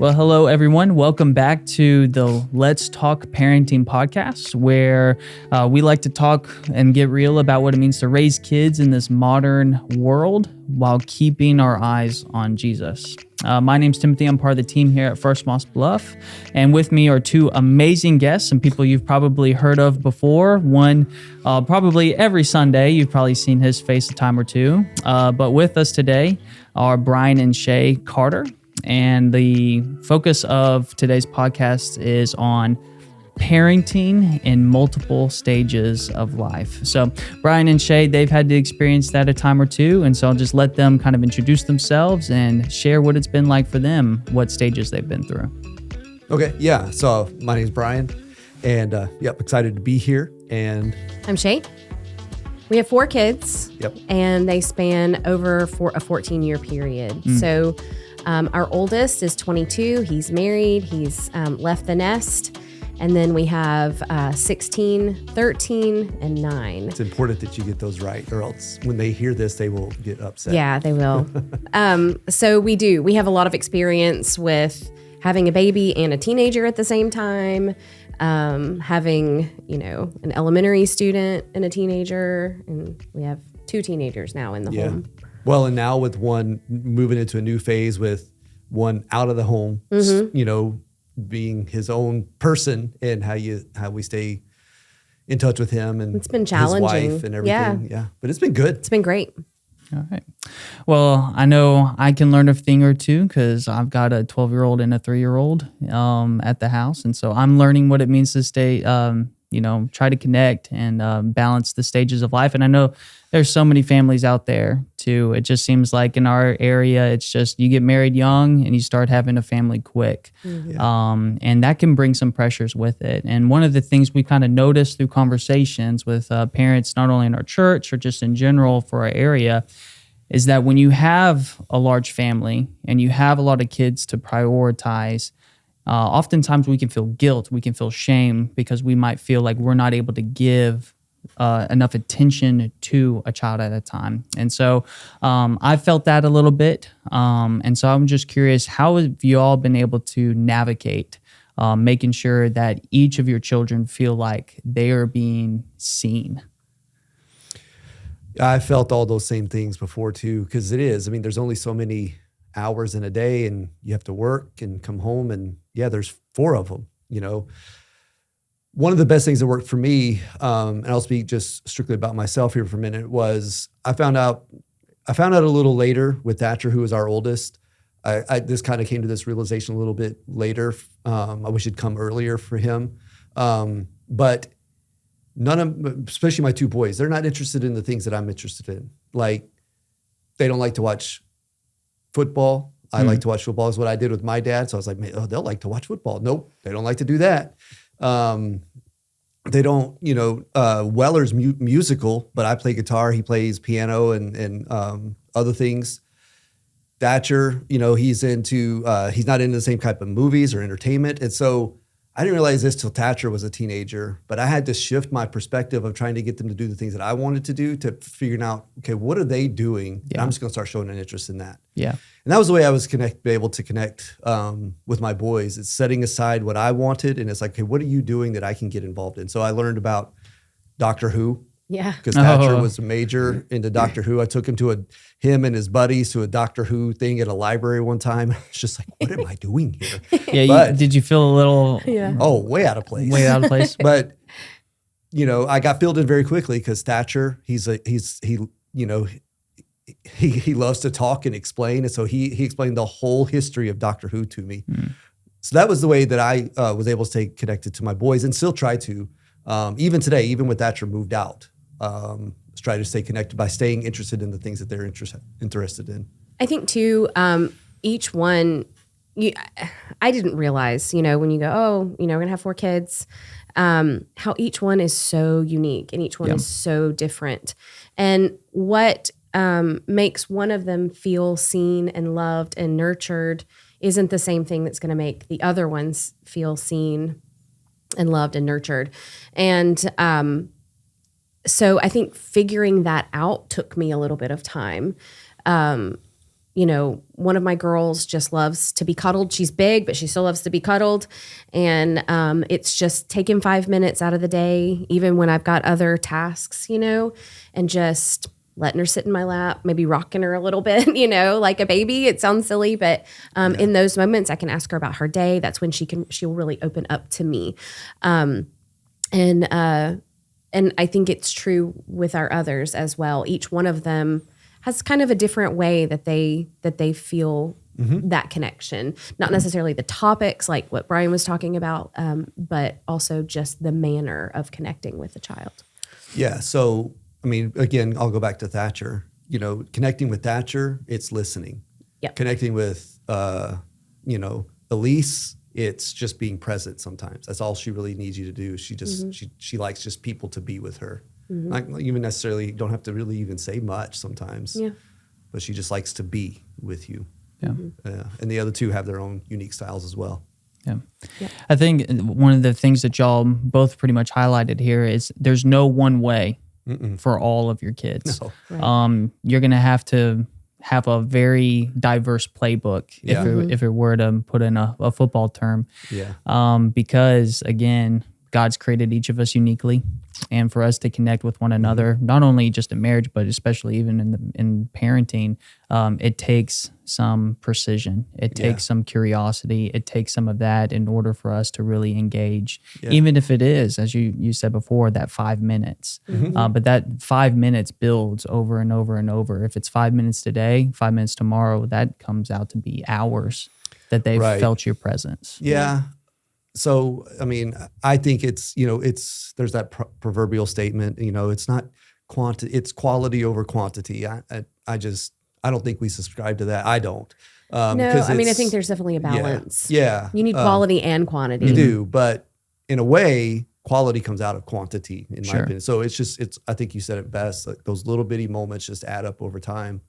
Well, hello, everyone. Welcome back to the Let's Talk Parenting podcast, where we like to talk and get real about what it means to raise kids in this modern world while keeping our eyes on Jesus. My name's Timothy. I'm part of the team here at First Moss Bluff. And with me are two amazing guests, some people you've probably heard of before. One, probably every Sunday, you've probably seen his face a time or two. But with us today are Brian and Shay Carter. And the focus of today's podcast is on parenting in multiple stages of life. So Brian and Shay, they've had to experience that a time or two. And so I'll just let them kind of introduce themselves and share what it's been like for them, what stages they've been through. Okay. Yeah. So my name's Brian and excited to be here. And I'm Shay. We have 4 kids. Yep. And they span over a 14-year period. So our oldest is 22. He's married. He's left the nest. And then we have 16, 13, and 9. It's important that you get those right, or else when they hear this, they will get upset. Yeah, they will. So we do. We have a lot of experience with having a baby and a teenager at the same time, having, an elementary student and a teenager. And we have 2 teenagers now in the home. Well, and now with one moving into a new phase with one out of the home, being his own person, and how we stay in touch with him and it's been challenging. His wife and everything. Yeah. But it's been good. It's been great. All right. Well, I know I can learn a thing or two because I've got a 12-year-old and a 3-year-old at the house. And so I'm learning what it means to stay, try to connect and balance the stages of life. And I know there's so many families out there too. It just seems like in our area, it's just you get married young and you start having a family quick. Mm-hmm. And that can bring some pressures with it. And one of the things we kind of noticed through conversations with parents, not only in our church or just in general for our area, is that when you have a large family and you have a lot of kids to prioritize, oftentimes we can feel guilt, we can feel shame because we might feel like we're not able to give enough attention to a child at a time. And so I felt that a little bit. And so I'm just curious, how have you all been able to navigate making sure that each of your children feel like they are being seen? I felt all those same things before too, because it is. I mean, there's only so many hours in a day and you have to work and come home and there's 4 of them, One of the best things that worked for me, and I'll speak just strictly about myself here for a minute, was I found out a little later with Thatcher, who was our oldest. I this kind of came to this realization a little bit later. I wish it'd come earlier for him. But none of, especially my 2 boys, they're not interested in the things that I'm interested in. Like, they don't like to watch football. I like to watch football is what I did with my dad. So I was like, man, they'll like to watch football. Nope, they don't like to do that. They don't, Weller's musical, but I play guitar. He plays piano and other things. Thatcher, he's he's not into the same type of movies or entertainment. And so I didn't realize this till Thatcher was a teenager, but I had to shift my perspective of trying to get them to do the things that I wanted to do to figuring out, okay, what are they doing? Yeah. And I'm just going to start showing an interest in that. Yeah. And that was the way I was able to connect with my boys. It's setting aside what I wanted, and it's like, okay, what are you doing that I can get involved in? So I learned about Doctor Who. Yeah. Because Thatcher was a major into Doctor Who. I took him him and his buddies to a Doctor Who thing at a library one time. It's just like, what am I doing here? Yeah. Did you feel a little? Yeah. Oh, way out of place. Way out of place. But I got filled in very quickly because Thatcher, he loves to talk and explain, and so he explained the whole history of Doctor Who to me. So that was the way that I was able to stay connected to my boys, and still try to, even today, even with Thatcher moved out. Try to stay connected by staying interested in the things that they're interested in. I think too, each one, I didn't realize, when you go, we're going to have 4 kids, how each one is so unique and each one is so different. And what makes one of them feel seen and loved and nurtured isn't the same thing that's going to make the other ones feel seen and loved and nurtured. And so I think figuring that out took me a little bit of time. one of my girls just loves to be cuddled. She's big, but she still loves to be cuddled. And it's just taking 5 minutes out of the day, even when I've got other tasks, and just letting her sit in my lap, maybe rocking her a little bit, like a baby. It sounds silly, but in those moments I can ask her about her day. That's when she'll really open up to me. And I think it's true with our others as well. Each one of them has kind of a different way that they feel that connection. Not necessarily the topics like what Brian was talking about, but also just the manner of connecting with the child. Yeah. So, I mean, again, I'll go back to Thatcher. Connecting with Thatcher, it's listening. Yep. Connecting with, Elise, it's just being present sometimes. That's all she really needs you to do. She just, she likes just people to be with her. Not even necessarily, don't have to really even say much sometimes. Yeah. But she just likes to be with you. Yeah. And the other two have their own unique styles as well. Yeah. I think one of the things that y'all both pretty much highlighted here is there's no one way for all of your kids. No. Right. You're going to have a very diverse playbook if it were to put in a football term. Yeah. Because again, God's created each of us uniquely, and for us to connect with one another, not only just in marriage, but especially even in parenting, it takes some precision. It takes some curiosity. It takes some of that in order for us to really engage, even if it is, as you said before, that 5 minutes. But that 5 minutes builds over and over and over. If it's 5 minutes today, 5 minutes tomorrow, that comes out to be hours that they've felt your presence. Yeah. So, I mean, I think it's, there's that proverbial statement, it's not it's quality over quantity. I don't think we subscribe to that. I don't. No, I mean, I think there's definitely a balance. Yeah. You need quality and quantity. You do, but in a way, quality comes out of quantity, in my opinion. So I think you said it best, like those little bitty moments just add up over time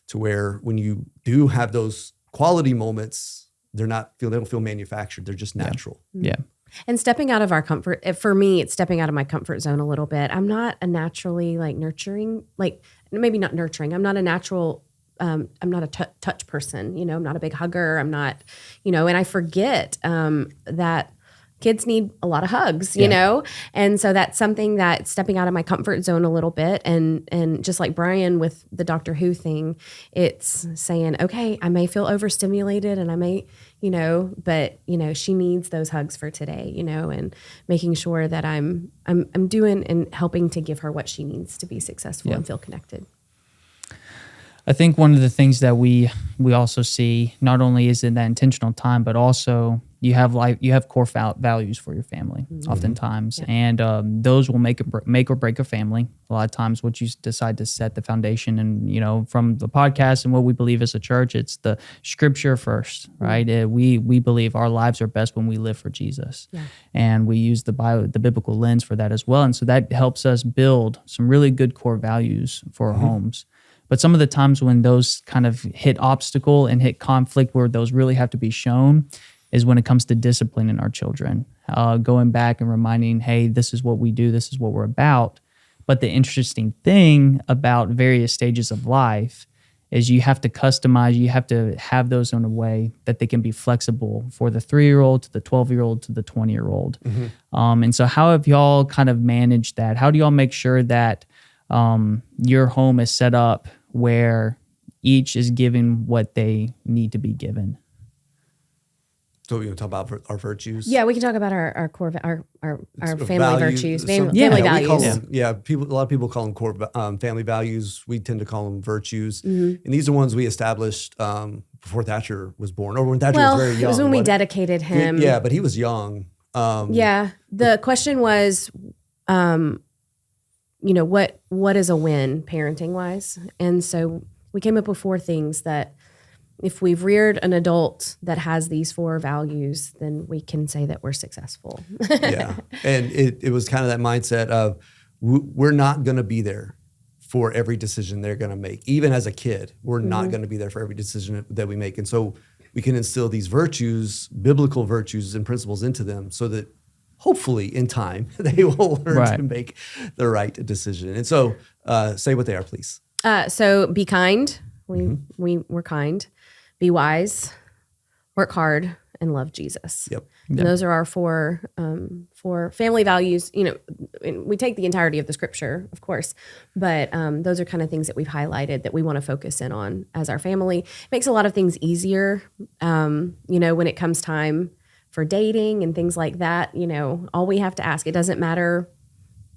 to where when you do have those quality moments, they don't feel manufactured. They're just natural. Yeah. And stepping out of our comfort, for me, it's stepping out of my comfort zone a little bit. I'm not a naturally nurturing, maybe not nurturing. I'm not a natural, I'm not a touch person, I'm not a big hugger. I'm not, and I forget that kids need a lot of hugs, you know? And so that's something that stepping out of my comfort zone a little bit. And just like Brian with the Doctor Who thing, it's saying, okay, I may feel overstimulated and I may, but she needs those hugs for today, and making sure that I'm doing and helping to give her what she needs to be successful and feel connected. I think one of the things that we also see, not only is it that intentional time, but also you have core values for your family oftentimes, and those will make or break a family. A lot of times, what you decide to set the foundation, and from the podcast and what we believe as a church, it's the Scripture first, right? We believe our lives are best when we live for Jesus, and we use the biblical lens for that as well, and so that helps us build some really good core values for our homes. But some of the times when those kind of hit obstacle and hit conflict where those really have to be shown is when it comes to disciplining our children, going back and reminding, hey, this is what we do, this is what we're about. But the interesting thing about various stages of life is you have to customize, you have to have those in a way that they can be flexible for the 3-year-old to the 12-year-old to the 20-year-old. And so how have y'all kind of managed that? How do y'all make sure that your home is set up where each is given what they need to be given? So we want to talk about our virtues? Yeah, we can talk about our core, our family virtues, family values. values. A lot of people call them core family values. We tend to call them virtues, and these are ones we established before Thatcher was born, or when Thatcher was very young. It was when we dedicated him. Yeah, but he was young. The question was, what is a win parenting wise? And so we came up with 4 things that if we've reared an adult that has these 4 values, then we can say that we're successful. Yeah. And it was kind of that mindset of we're not going to be there for every decision they're going to make. Even as a kid, we're not going to be there for every decision that we make. And so we can instill these virtues, biblical virtues and principles into them so that hopefully in time they will learn to make the right decision. And so say what they are, please. So be kind, We're kind, be wise, work hard, and love Jesus. Yep. And those are our four family values. You know, and we take the entirety of the scripture, of course, but those are kind of things that we've highlighted that we want to focus in on as our family. It makes a lot of things easier. You know, when it comes time for dating and things like that, you know, all we have to ask, it doesn't matter.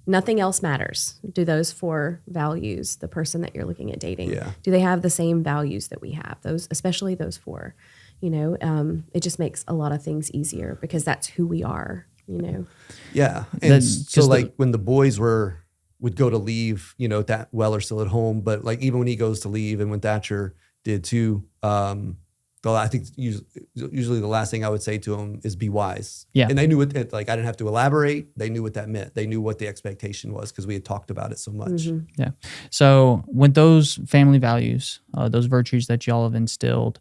Nothing else matters. Do those four values, the person that you're looking at dating, do they have the same values that we have? Those, especially those four. You know, it just makes a lot of things easier because that's who we are, you know? Yeah. And so like when the boys would go to leave, you know, that Weller's still at home, but like even when he goes to leave and when Thatcher did too, I think usually the last thing I would say to him is be wise. Yeah. And they knew it, like I didn't have to elaborate. They knew what that meant. They knew what the expectation was because we had talked about it so much. Mm-hmm. Yeah. So with those family values, those virtues that y'all have instilled,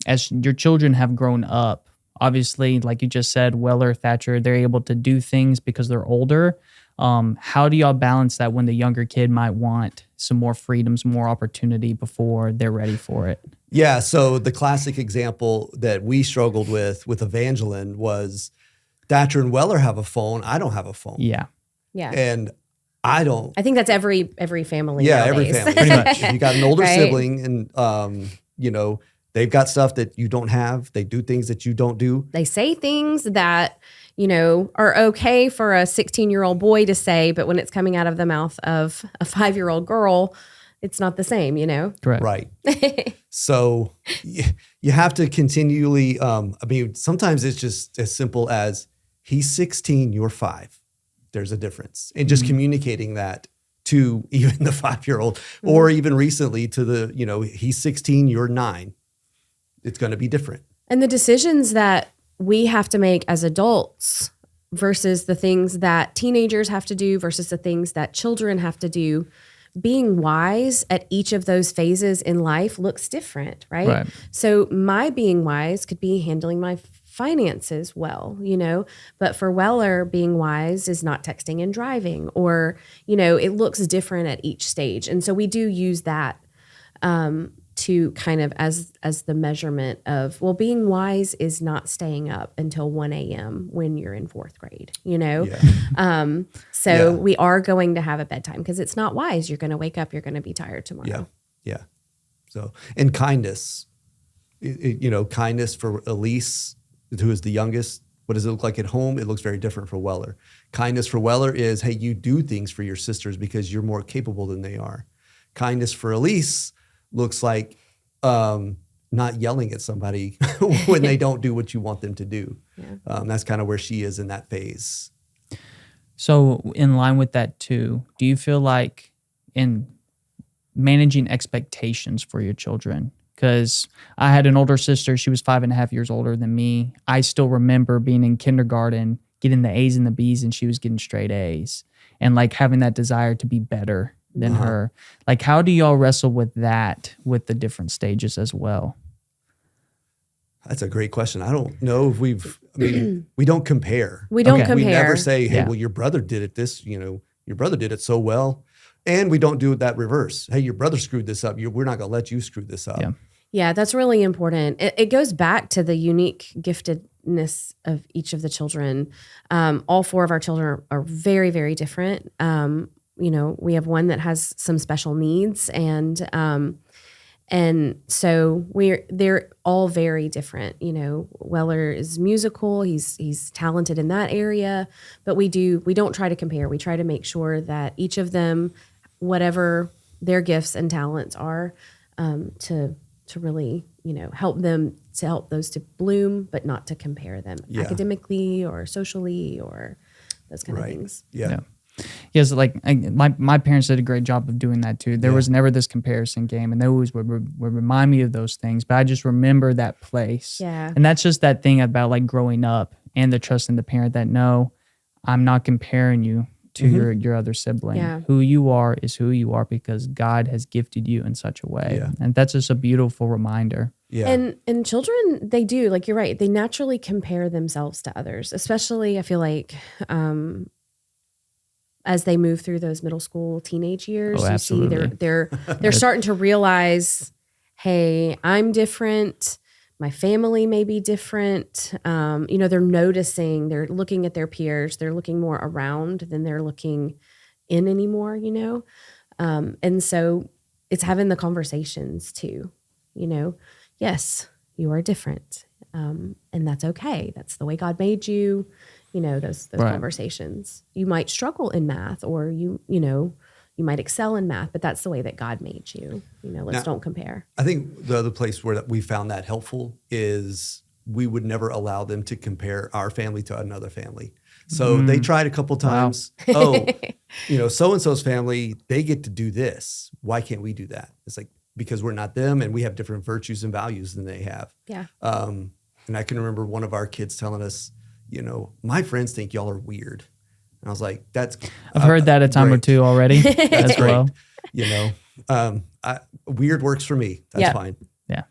as your children have grown up, obviously, like you just said, Weller, Thatcher, they're able to do things because they're older. How do y'all balance that when the younger kid might want some more freedom, some more opportunity before they're ready for it? Yeah. So the classic example that we struggled with Evangeline was Thatcher and Weller have a phone. I don't have a phone. Yeah. Yeah. And I don't. I think that's every family. Yeah, nowadays. every family. Pretty much. If you got an older Right? sibling and, you know, they've got stuff that you don't have. They do things that you don't do. They say things that, you know, are okay for a 16-year-old boy to say, but when it's coming out of the mouth of a 5-year-old girl, it's not the same, you know? Correct. Right. So you have to continually, I mean, sometimes it's just as simple as he's 16, you're 5. There's a difference. And just communicating that to even the 5-year-old or even recently to the, you know, he's 16, you're 9. It's going to be different. And the decisions that we have to make as adults versus the things that teenagers have to do versus the things that children have to do, being wise at each of those phases in life looks different, right? So my being wise could be handling my finances well, you know, but for Weller, being wise is not texting and driving, or, you know, it looks different at each stage. And so we do use that to kind of as the measurement of, well, being wise is not staying up until 1 a.m. when you're in 4th grade, you know? Yeah. We are going to have a bedtime because it's not wise. You're going to wake up, you're going to be tired tomorrow. Yeah. So, and kindness, you know, kindness for Elise, who is the youngest. What does it look like at home? It looks very different for Weller. Kindness for Weller is, hey, you do things for your sisters because you're more capable than they are. Kindness for Elise looks like not yelling at somebody when they don't do what you want them to do. That's kind of where she is in that phase. So in line with that too, do you feel like in managing expectations for your children, because I had an older sister, she was 5.5 years older than me. I still remember being in kindergarten, getting the A's and the B's, and she was getting straight A's, and like having that desire to be better than her. Like, how do y'all wrestle with that with the different stages as well? That's a great question. I don't know if we don't compare. We don't Okay. compare. We never say, hey, Yeah. well, your brother did it this, you know, your brother did it so well. And we don't do that reverse. Hey, your brother screwed this up. We're not going to let you screw this up. Yeah. Yeah, that's really important. It goes back to the unique giftedness of each of the children. All 4 of our children are very, very different. You know, we have one that has some special needs, and so they're all very different. You know, Weller is musical; he's talented in that area, but we don't try to compare. We try to make sure that each of them, whatever their gifts and talents are, to really, you know, help those to bloom, but not to compare them academically or socially or those kind of things. Yeah. Yes, like my parents did a great job of doing that too. There was never this comparison game, and they always would remind me of those things. But I just remember that place. Yeah. And that's just that thing about like growing up and the trust in the parent that no, I'm not comparing you to your other sibling. Yeah. Who you are is who you are because God has gifted you in such a way. Yeah. And that's just a beautiful reminder. Yeah. And children, they do, like you're right, they naturally compare themselves to others, especially I feel like as they move through those middle school, teenage years. Oh, you see absolutely. they're starting to realize, hey, I'm different. My family may be different. They're noticing, they're looking at their peers, they're looking more around than they're looking in anymore, and so it's having the conversations too, yes, you are different. And that's okay. That's the way God made you, those Right. conversations. You might struggle in math, or you might excel in math, but that's the way that God made you. Don't compare. I think the other place where we found that helpful is we would never allow them to compare our family to another family. So they tried a couple times. Wow. So-and-so's family, they get to do this. Why can't we do that? It's like, because we're not them and we have different virtues and values than they have. Yeah. And I can remember one of our kids telling us, my friends think y'all are weird. And I was like, I've heard that a time or two already. That's as well. Weird works for me. That's fine. Yeah.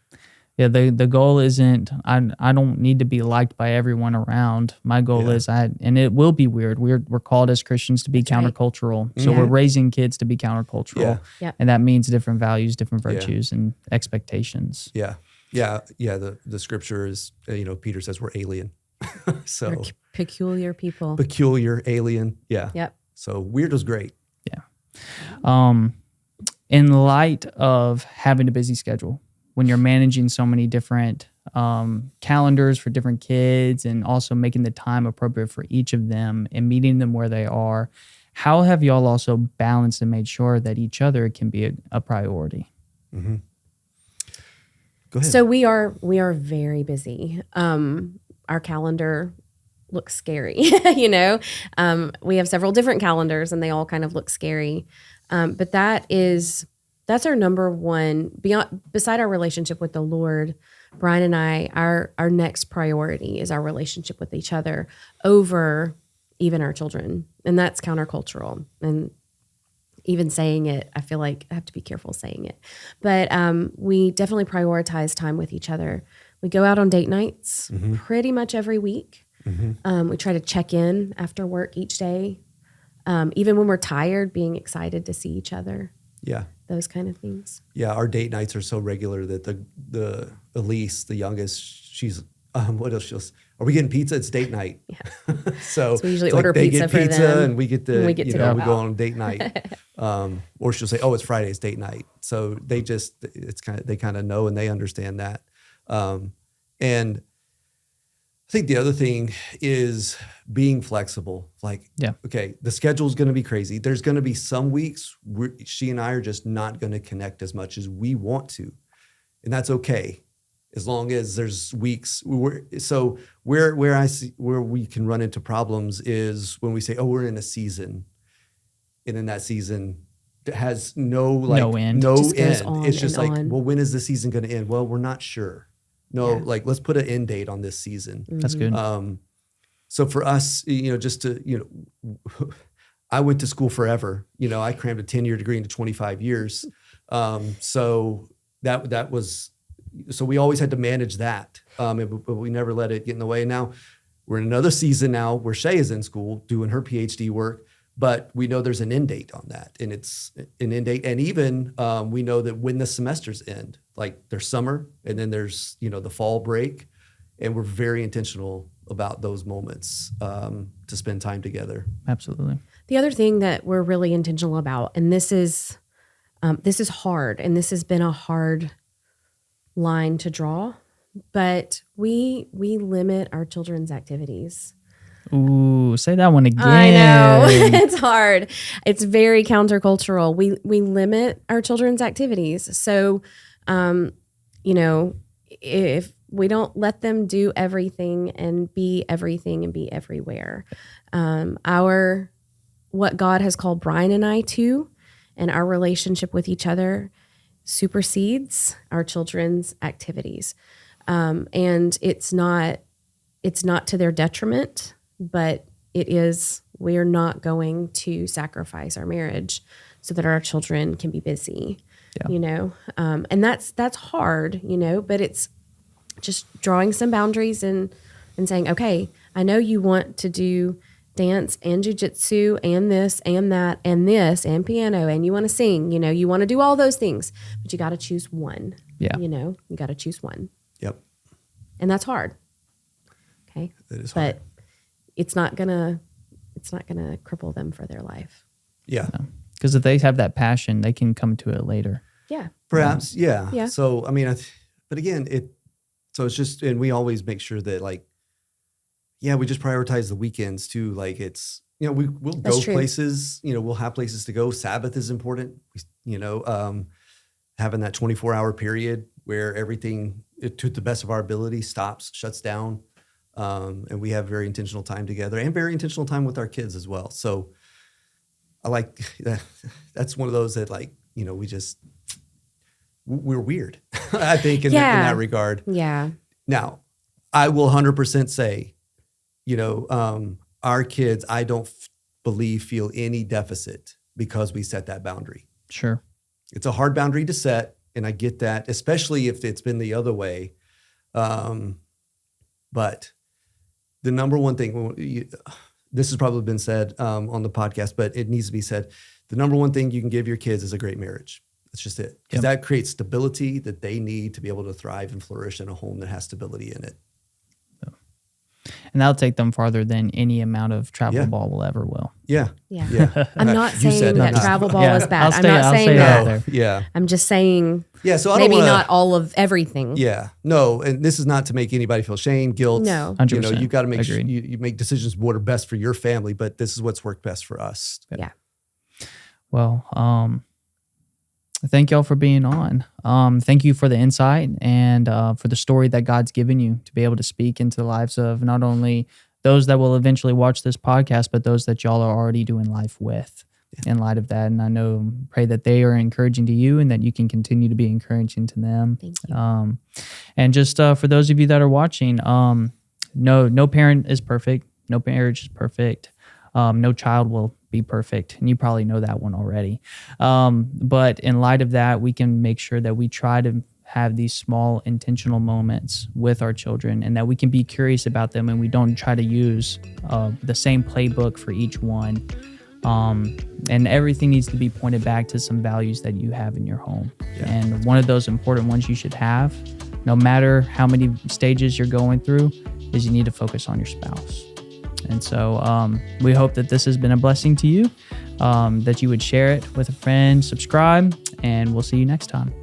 The goal isn't, I don't need to be liked by everyone around. My goal is and it will be weird. We're called as Christians to be countercultural. Right. So we're raising kids to be countercultural. Yeah. And that means different values, different virtues and expectations. Yeah. Yeah. Yeah. The scripture is, Peter says we're alien. So we're peculiar people. Peculiar, alien. Yeah. Yep. So weird was great. Yeah. In light of having a busy schedule, when you're managing so many different calendars for different kids and also making the time appropriate for each of them and meeting them where they are, how have y'all also balanced and made sure that each other can be a priority? Mm-hmm. Go ahead. So we are very busy. Our calendar looks scary, we have several different calendars and they all kind of look scary. But that's our number one, beside our relationship with the Lord. Brian and I, our next priority is our relationship with each other over even our children. And that's countercultural. And even saying it, I feel like I have to be careful saying it. But we definitely prioritize time with each other. We go out on date nights pretty much every week. Mm-hmm. We try to check in after work each day. Even when we're tired, being excited to see each other. Yeah. Those kind of things. Yeah, our date nights are so regular that the Elise, the youngest, she's what else? Are we getting pizza? It's date night. Yeah. so we usually order pizza for them, and we get to we go on date night. Or she'll say, "Oh, it's Friday, it's date night." So they kind of know and they understand that. And I think the other thing is being flexible. Okay, the schedule's going to be crazy. There's going to be some weeks where she and I are just not going to connect as much as we want to. And that's okay, as long as there's weeks. Where we can run into problems is when we say, "Oh, we're in a season," and then that season has no end. It's just like, well, when is the season going to end? Well, we're not sure. No, let's put an end date on this season. That's good. So for us, I went to school forever. I crammed a 10-year degree into 25 years. So that was, so we always had to manage that. But we never let it get in the way. Now we're in another season now where Shay is in school doing her PhD work, but we know there's an end date on that, and it's an end date. And even we know that when the semesters end, like there's summer and then there's, the fall break, and we're very intentional about those moments to spend time together. Absolutely. The other thing that we're really intentional about, and this is hard, and this has been a hard line to draw, but we limit our children's activities. Ooh, say that one again. I know. It's hard. It's very countercultural. We limit our children's activities. So, if we don't let them do everything and be everywhere, what God has called Brian and I to, and our relationship with each other supersedes our children's activities. And it's not to their detriment, but we're not going to sacrifice our marriage so that our children can be busy, and that's hard, but it's just drawing some boundaries and saying, okay, I know you want to do dance and jujitsu and this and that and this and piano and you want to sing, you want to do all those things, but you got to choose one. Yeah. You got to choose one. Yep. And that's hard. Okay. It is hard. But it's not gonna cripple them for their life. Yeah. Because if they have that passion, they can come to it later. Yeah. Perhaps. Yeah. Yeah. So, I mean, but again, it's just, and we always make sure that like, we just prioritize the weekends too. Like it's, we'll That's go true. places, we'll have places to go. Sabbath is important. Having that 24-hour period where everything, to the best of our ability, stops, shuts down. And we have very intentional time together and very intentional time with our kids as well. So I like that. That's one of those that like, we're weird, I think, in that regard. Yeah. Now, I will 100% say, our kids, I don't believe feel any deficit because we set that boundary. Sure. It's a hard boundary to set, and I get that, especially if it's been the other way. But the number one thing, this has probably been said on the podcast, but it needs to be said. The number one thing you can give your kids is a great marriage. That's just it. Because that creates stability that they need to be able to thrive and flourish in a home that has stability in it. And that'll take them farther than any amount of travel ball will ever will. Yeah. Yeah. I'm not saying that travel ball is bad. I'm not saying that. There. Yeah. I'm just saying so I maybe don't wanna, not all of everything. Yeah. No, and this is not to make anybody feel shame, guilt. No. 100%. You've got to make sure you make decisions what are best for your family, but this is what's worked best for us. Yeah. Well, thank y'all for being on. Thank you for the insight and for the story that God's given you to be able to speak into the lives of not only those that will eventually watch this podcast, but those that y'all are already doing life with in light of that. And I pray that they are encouraging to you and that you can continue to be encouraging to them. Thank you. And just for those of you that are watching, no parent is perfect. No marriage is perfect. No child will be perfect. And you probably know that one already. But in light of that, we can make sure that we try to have these small intentional moments with our children and that we can be curious about them and we don't try to use the same playbook for each one. And everything needs to be pointed back to some values that you have in your home. Yeah. And one of those important ones you should have, no matter how many stages you're going through, is you need to focus on your spouse. And so we hope that this has been a blessing to you, that you would share it with a friend, subscribe, and we'll see you next time.